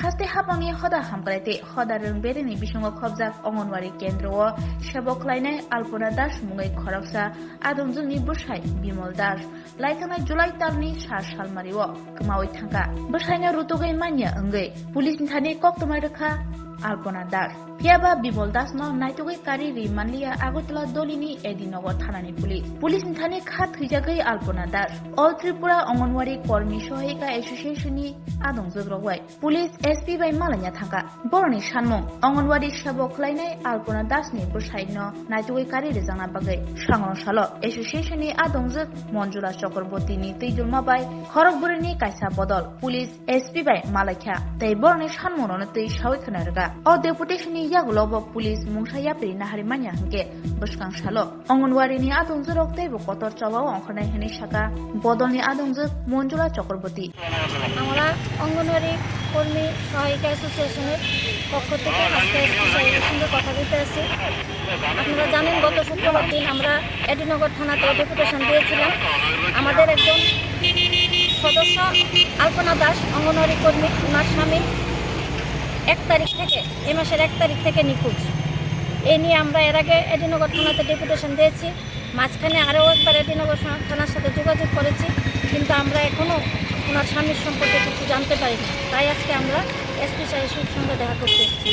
হাস্তে হাবাংনি হদা হামকাইতে হদা রংবেরেনি বিসঙ্গ খবজাক অঙ্গনওয়াড়ি কেন্দ্র ও সেবক লাইনাই আলপনা দাস মুঙ্গাই খরকসা আদমজুংনি বসাই বিমল দাস লাইথাंनाय जुलाइ तारनि सा सालमारिओ कमावै थांगा बसायना रुतुगै मान्या अंगै पुलिसनि थानि कक्तमाय रखा আলপনা দাস ফিয়াবা বিমল দাস ন নাইটুগৈ কারি রিমানলিয়া আগরতলা দলিনি এদিনগর থানানি পুলিশ থানি খা থৈজাগৈ আলপনা দাস অল ত্রিপুরা অঙ্গনওয়াড়ি কর্মী সহায়িকা এসোসিয়েশননি আদং জগ্রবাই পুলিশ এসপি বাই মালাইয়া থাকা বরনি সানমং অঙ্গনওয়াড়ি সেবক খালাইনাय আলপনা দাসনি বসাইন নাইটুগৈ কারি রেজাংনা বাগৈ সাংরং সালো এসোসিয়েশননি আদং জগ মঞ্জুলা চক্রবর্তীনি তৈজুলমা বাই খড়গপুরনি কাইসা বদল পুলিশ এসপি বাই মালাইখা তাই বরনি সানমংনো তৈ সাউই খনারগা o deputation yagulobo police mungsaya pri nahari manya hangke buskang shalo anganwadi ni adongju rokte bo kotor chawao ongkhonai hini shaka bodolni adongju Manjula Chakraborty আমরা অঙ্গনওয়াড়ি কর্মী সহায়িকা অ্যাসোসিয়েশনের পক্ষ থেকে আজকে এসপি সাহেবের সঙ্গে কথা বলতে আসছি। আপনারা জানেন গত শুক্রবার দিন আমরা এডিনগর থানাতে ডেপুটেশন দিয়েছিলাম। আমাদের একজন সদস্য আলপনা দাস অঙ্গনওয়াড়ি কর্মী, ওনার স্বামী 1 তারিখ থেকে এই মাসের 1 তারিখ থেকে নিখোঁজ। এই নিয়ে আমরা এর আগে এডিনগর থানাতে ডেপুটেশন দিয়েছি। মাঝখানে আরও একবার এডিনগর থানার সাথে যোগাযোগ করেছি, কিন্তু আমরা এখনও ওনার স্বামীর সম্পর্কে কিছু জানতে পারিনি। তাই আজকে আমরা এসপি সাহেবের সঙ্গে দেখা করতে এসেছি।